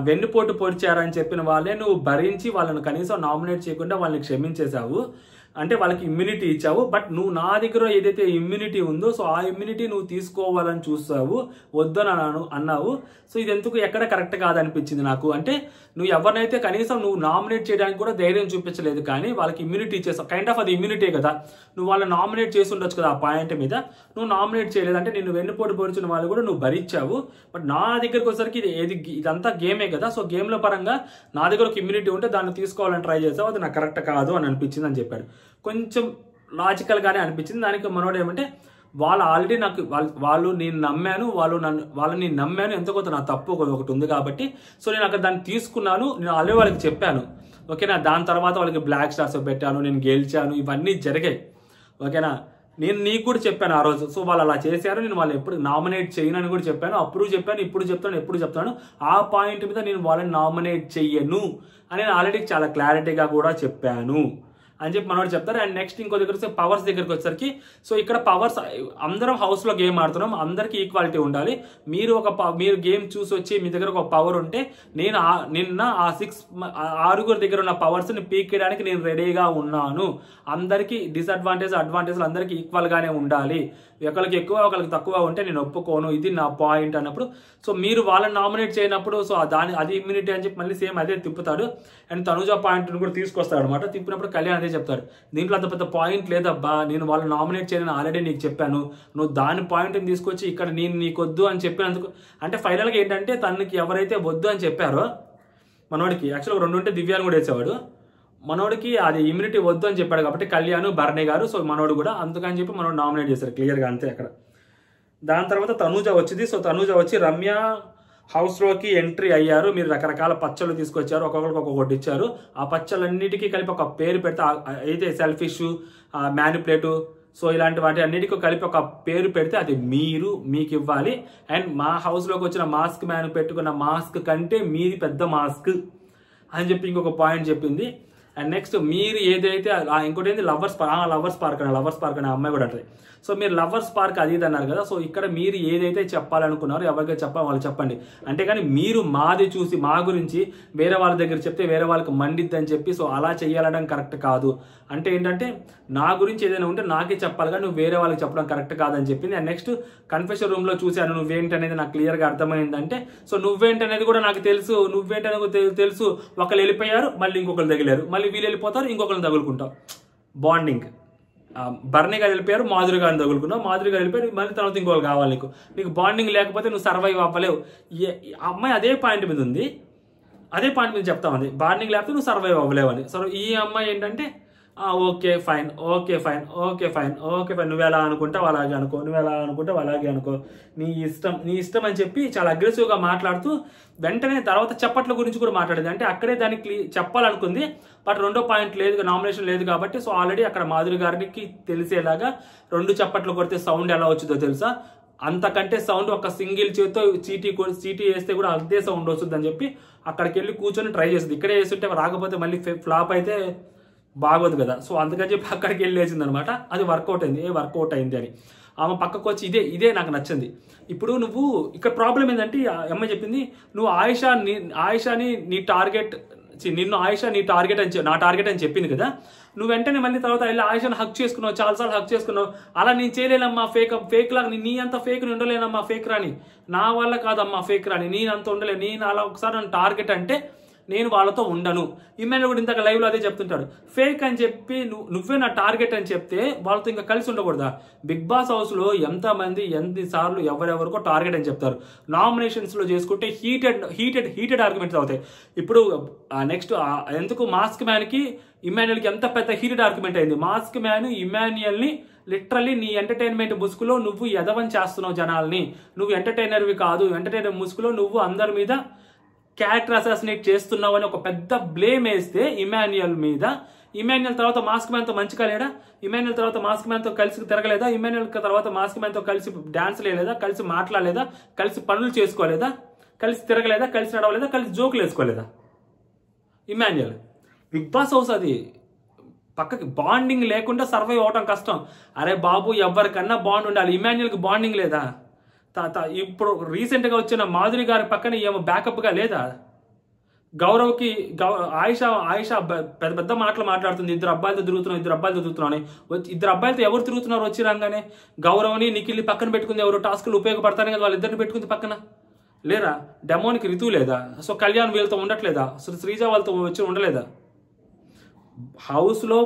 వెన్నుపోటు పొడిచారని చెప్పిన వాళ్ళే నువ్వు భరించి వాళ్ళని కనీసం నామినేట్ చేయకుండా వాళ్ళని క్షమించేశావు, అంటే వాళ్ళకి ఇమ్యూనిటీ ఇచ్చావు. బట్ నువ్వు నా దగ్గర ఏదైతే ఇమ్యూనిటీ ఉందో, సో ఆ ఇమ్యూనిటీ నువ్వు తీసుకోవాలని చూస్తావు, వద్దని అన్నావు. సో ఇది ఎందుకు ఎక్కడ కరెక్ట్ కాదనిపించింది నాకు. అంటే నువ్వు ఎవరినైతే కనీసం నువ్వు నామినేట్ చేయడానికి కూడా ధైర్యం చూపించలేదు, కానీ వాళ్ళకి ఇమ్యూనిటీ ఇచ్చేసావు. కైండ్ ఆఫ్ అది ఇమ్యూనిటీ కదా, నువ్వు వాళ్ళని నామినేట్ చేసి ఉండొచ్చు కదా ఆ పాయింట్ మీద. నువ్వు నామినేట్ చేయలేదు అంటే నిన్ను వెన్నుపోటు పొడిచిన వాళ్ళు కూడా నువ్వు భరించావు. బట్ నా దగ్గరకు వచ్చేసరికి ఇదంతా గేమే కదా, సో గేమ్లో పరంగా నా దగ్గర ఒక ఇమ్యూనిటీ ఉంటే దాన్ని తీసుకోవాలని ట్రై చేసావు, అది నాకు కరెక్ట్ కాదు అని అనిపించింది అని చెప్పాడు. కొంచెం లాజికల్గానే అనిపించింది. దానికి మనోడు ఏమంటే, వాళ్ళు ఆల్రెడీ వాళ్ళు నేను నమ్మాను, వాళ్ళని నమ్మాను, ఎంతో కొంత నా తప్పు ఒకటి ఉంది కాబట్టి, సో నేను అక్కడ దాన్ని తీసుకున్నాను, నేను ఆల్రెడీ వాళ్ళకి చెప్పాను. ఓకేనా, దాని తర్వాత వాళ్ళకి బ్లాక్ స్టార్స్ పెట్టాను, నేను గెలిచాను, ఇవన్నీ జరిగాయి. ఓకేనా, నేను నీకు కూడా చెప్పాను ఆ రోజు. సో వాళ్ళు అలా చేశారు, నేను వాళ్ళు ఎప్పుడు నామినేట్ చేయను అని కూడా చెప్పాను. అప్పుడు చెప్పాను, ఇప్పుడు చెప్తాను, ఎప్పుడు చెప్తాను. ఆ పాయింట్ మీద నేను వాళ్ళని నామినేట్ చెయ్యను అని నేను ఆల్రెడీ చాలా క్లారిటీగా కూడా చెప్పాను అని చెప్పి మనోడు చెప్తారు. అండ్ నెక్స్ట్ ఇంకో దగ్గర పవర్స్ దగ్గరికి వచ్చేసరికి, సో ఇక్కడ పవర్స్ అందరం హౌస్లో గేమ్ ఆడుతున్నాం, అందరికీ ఈక్వాలిటీ ఉండాలి. మీరు గేమ్ చూసి వచ్చి మీ దగ్గర ఒక పవర్ ఉంటే నేను నిన్న ఆ 6 దగ్గర ఉన్న పవర్స్ని పీకేయడానికి నేను రెడీగా ఉన్నాను. అందరికీ అడ్వాంటేజ్ అందరికీ ఈక్వల్గానే ఉండాలి. ఒకరికి ఎక్కువ ఒకరికి తక్కువ ఉంటే నేను ఒప్పుకోను, ఇది నా పాయింట్ అన్నప్పుడు, సో మీరు వాళ్ళని నామినేట్ చేయనప్పుడు సో అది ఇమ్యూనిటీ అని చెప్పి మళ్ళీ సేమ్ అదే తిప్పుతాడు. అండ్ తనుజ పాయింట్ని కూడా తీసుకొస్తాడు అనమాట. తిప్పినప్పుడు కళ్యాణ్ అదే చెప్తాడు, దీంట్లో అంత పెద్ద పాయింట్ లేదబ్బా, నేను వాళ్ళని నామినేట్ చేయని ఆల్రెడీ నీకు చెప్పాను, నువ్వు దాని పాయింట్ని తీసుకొచ్చి ఇక్కడ నేను నీకు వద్దు అని చెప్పినందుకు, అంటే ఫైనల్గా ఏంటంటే తనకి ఎవరైతే వద్దు అని చెప్పారో మనోడికి, యాక్చువల్గా 2 ఉంటే దివ్యాన్ని కూడా వేసేవాడు, మనోడికి అది ఇమ్యూనిటీ వద్దు అని చెప్పాడు కాబట్టి కళ్యాణ్, భరణి గారు, సో మనోడు కూడా అందుకని చెప్పి మనోడు నామినేట్ చేశారు క్లియర్గా, అంతే అక్కడ. దాని తర్వాత తనూజ వచ్చింది. సో తనూజ వచ్చి రమ్య హౌస్లోకి ఎంట్రీ అయ్యారు, మీరు రకరకాల పచ్చళ్ళు తీసుకొచ్చారు, ఒక్కొక్కరికి ఒక్కొక్కటి ఇచ్చారు. ఆ పచ్చళ్ళన్నిటికీ కలిపి ఒక పేరు పెడితే, అయితే సెల్ఫిష్, మ్యానిపులేటు, సో ఇలాంటి వాటి అన్నిటికీ కలిపి ఒక పేరు పెడితే అది మీకు ఇవ్వాలి. అండ్ మా హౌస్లోకి వచ్చిన మాస్క్ మ్యాన్ పెట్టుకున్న మాస్క్ కంటే మీది పెద్ద మాస్క్ అని చెప్పి ఇంకొక పాయింట్ చెప్పింది. అండ్ నెక్స్ట్ మీరు ఏదైతే ఇంకోటి ఏంటి లవర్స్ పార్క్ అనే అమ్మాయి కూడా అంటది. సో మీరు లవర్స్ పార్క్ అది ఇది అన్నారు కదా, సో ఇక్కడ మీరు ఏదైతే చెప్పాలనుకున్నారో ఎవరికైతే చెప్పాలి వాళ్ళు చెప్పండి. అంతేగాని మీరు మాది చూసి మా గురించి వేరే వాళ్ళ దగ్గర చెప్తే వేరే వాళ్ళకి మండిద్ది అని చెప్పి సో అలా చెయ్యాలడం కరెక్ట్ కాదు. అంటే ఏంటంటే నా గురించి ఏదైనా ఉంటే నాకే చెప్పాలి కానీ నువ్వు వేరే వాళ్ళకి చెప్పడం కరెక్ట్ కాదని చెప్పింది. అండ్ నెక్స్ట్ కన్ఫెషన్ రూమ్లో చూశాను, నువ్వేంటనేది నాకు క్లియర్గా అర్థమైందంటే, సో నువ్వేంటనేది కూడా నాకు తెలుసు, నువ్వేంటనేది తెలుసు. ఒకళ్ళు వెళ్ళిపోయారు, మళ్ళీ ఇంకొకరు తగిలారు, మళ్ళీ వీళ్ళు వెళ్ళిపోతారు, ఇంకొకరిని తగులుకుంటాం. బాండింగ్. భరణి గారు వెళ్ళిపోయారు, మాధురి గారిని తగులుకున్నావు, మాధురి గారు వెళ్ళిపోయారు, మళ్ళీ తర్వాత ఇంకొకరు కావాలి. నీకు బాండింగ్ లేకపోతే నువ్వు సర్వైవ్ అవ్వలేవు. అమ్మాయి అదే పాయింట్ మీద ఉంది, అదే పాయింట్ మీద చెప్తా ఉంది, బాండింగ్ లేకపోతే నువ్వు సర్వైవ్ అవ్వలేవు అని. సో ఈ అమ్మాయి ఏంటంటే ఓకే ఫైన్, నువ్వు ఎలా అనుకుంటావు అలాగే అనుకో, నువ్వు ఎలా అనుకుంటావు అలాగే అనుకో, నీ ఇష్టం అని చెప్పి చాలా అగ్రెసివ్గా మాట్లాడుతూ వెంటనే తర్వాత చప్పట్ల గురించి కూడా మాట్లాడేది. అంటే అక్కడే దానికి చెప్పాలనుకుంది, బట్ 2వ పాయింట్ లేదు, నామినేషన్ లేదు కాబట్టి సో ఆల్రెడీ అక్కడ మాధురి గారికి తెలిసేలాగా 2 చప్పట్లు కొడితే సౌండ్ ఎలా వచ్చిందో తెలుసా, అంతకంటే సౌండ్ ఒక సింగిల్ చేతితో చీటీ వేస్తే కూడా అంతే సౌండ్ వస్తుంది అని చెప్పి అక్కడికి వెళ్ళి కూర్చొని ట్రై చేస్తుంది. ఇక్కడే వేస్తుంటే రాకపోతే మళ్ళీ ఫ్లాప్ అయితే బాగోదు కదా, సో అందుకని చెప్పి అక్కడికి వెళ్ళి వేసింది అనమాట. అది వర్కౌట్ అయింది అని ఆమె పక్కకు వచ్చి ఇదే నాకు నచ్చింది. ఇప్పుడు నువ్వు ఇక్కడ ప్రాబ్లం ఏంటంటే అమ్మాయి చెప్పింది, నువ్వు ఆయిషాని నీ టార్గెట్, నిన్ను ఆయిషా నీ టార్గెట్ నా టార్గెట్ అని చెప్పింది కదా, నువ్వు వెంటనే మళ్ళీ తర్వాత వెళ్ళి ఆయిషాని హక్ చేసుకున్నావు, చాలాసార్లు హక్ చేసుకున్నావు. అలా నేను చేయలేనమ్మా, ఫేక్ లాగా నీ అంత ఫేక్ ఉండలేనమ్మా, ఫేక్ రాని నా వల్ల కాదమ్మా, ఫేక్ రాని నేను అంత ఉండలే, నేను అలా ఒకసారి నన్ను టార్గెట్ అంటే నేను వాళ్ళతో ఉండను. ఇమ్మాన్యుల్ కూడా ఇంతక లైవ్లో అదే చెప్తుంటాడు, ఫేక్ అని చెప్పి నువ్వే నా టార్గెట్ అని చెప్తే వాళ్ళతో ఇంకా కలిసి ఉండకూడదా. బిగ్ బాస్ హౌస్లో ఎంతమంది ఎన్నిసార్లు ఎవరెవరికో టార్గెట్ అని చెప్తారు. నామినేషన్స్లో చేసుకుంటే హీటెడ్ ఆర్గ్యుమెంట్స్ అవుతాయి. ఇప్పుడు నెక్స్ట్ ఎందుకు మాస్క్ మ్యాన్కి ఇమ్మాన్యుల్కి ఎంత పెద్ద హీటెడ్ ఆర్గ్యుమెంట్ అయింది. మాస్క్ మ్యాన్ ఇమ్మాన్యుల్ని లిటరల్లీ నీ ఎంటర్టైన్మెంట్ ముసుగులో నువ్వు ఎదవని చేస్తున్నావు జనాల్ని, నువ్వు ఎంటర్టైనర్వి కాదు, ఎంటర్టైనర్ ముసుగులో నువ్వు అందరి మీద క్యారెక్టర్ అసాసినేట్ చేస్తున్నావు అని ఒక పెద్ద బ్లేమ్ వేస్తే ఇమ్మాన్యుల్ మీద, ఇమ్మాన్యుల్ తర్వాత మాస్క్ మ్యాన్తో మంచిగా లేడా, ఇమ్మాన్యుల్ తర్వాత మాస్క్ మ్యాన్తో కలిసి తిరగలేదా, ఇమ్మాన్యుల్ తర్వాత మాస్క్ మ్యాన్తో కలిసి డాన్స్ లేదా, కలిసి మాట్లాడలేదా, కలిసి పనులు చేసుకోలేదా, కలిసి తిరగలేదా, కలిసి నడవలేదా, కలిసి జోకులు వేసుకోలేదా ఇమ్మాన్యుల్. బిగ్ బాస్ హౌస్ అది పక్కకి బాండింగ్ లేకుండా సర్వైవ్ అవటం కష్టం. అరే బాబు ఎవరికన్నా బాండ్ ఉండాలి, ఇమ్మాన్యుల్కి బాండింగ్ లేదా, ఇప్పుడు రీసెంట్గా వచ్చిన మాధురి గారి పక్కన ఏమో బ్యాకప్గా లేదా, గౌరవ్కి ఆయిషా పెద్ద మాటలు మాట్లాడుతుంది, ఇద్దరు అబ్బాయిలతో తిరుగుతున్నావు అని. ఇద్దరు అబ్బాయిలతో ఎవరు తిరుగుతున్నారు వచ్చి రాగానే, గౌరవ్ని నిఖిల్ని పక్కన పెట్టుకుంది ఎవరు, టాస్కులు ఉపయోగపడతానే కదా వాళ్ళిద్దరిని పెట్టుకుంది పక్కన లేరా, డెమోనికి రితు లేదా, సో కళ్యాణ్ వీళ్ళతో ఉండట్లేదా, శ్రీజ వాళ్ళతో వచ్చి ఉండలేదా. హౌస్లో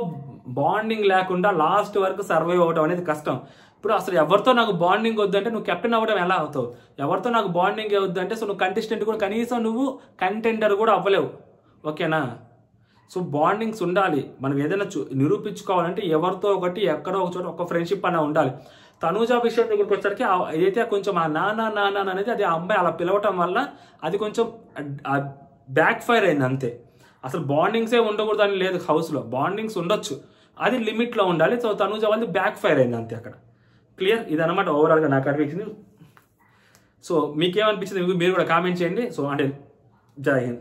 బాండింగ్ లేకుండా లాస్ట్ వరకు సర్వైవ్ అవ్వడం అనేది కష్టం. ఇప్పుడు అసలు ఎవరితో నాకు బాండింగ్ వద్దంటే నువ్వు కెప్టెన్ అవ్వడం ఎలా అవుతావు, ఎవరితో నాకు బాండింగ్ వద్దంటే సో నువ్వు కంటెస్టెంట్ కూడా కనీసం నువ్వు కంటెండర్ కూడా అవ్వలేవు, ఓకేనా. సో బాండింగ్స్ ఉండాలి, మనం ఏదైనా నిరూపించుకోవాలంటే ఎవరితో ఒకటి ఎక్కడో ఒక చోట ఒక ఫ్రెండ్షిప్ అన్న ఉండాలి. తనూజ విషయం దగ్గరికి వచ్చేసరికి ఏదైతే కొంచెం ఆ నాన్న అనేది అది ఆ అమ్మాయి అలా పిలవటం వల్ల అది కొంచెం బ్యాక్ ఫైర్ అయింది అంతే. అసలు బాండింగ్సే ఉండకూడదని లేదు, హౌస్లో బాండింగ్స్ ఉండొచ్చు, అది లిమిట్లో ఉండాలి. సో తనూజ వాళ్ళది బ్యాక్ ఫైర్ అయింది అంతే అక్కడ. క్లియర్? ఇదన్నమాట ఓవరాల్గా నాకు అనిపించింది. సో మీకేమనిపించింది మీరు కూడా కామెంట్ చేయండి. సో అంటే జై హింద్.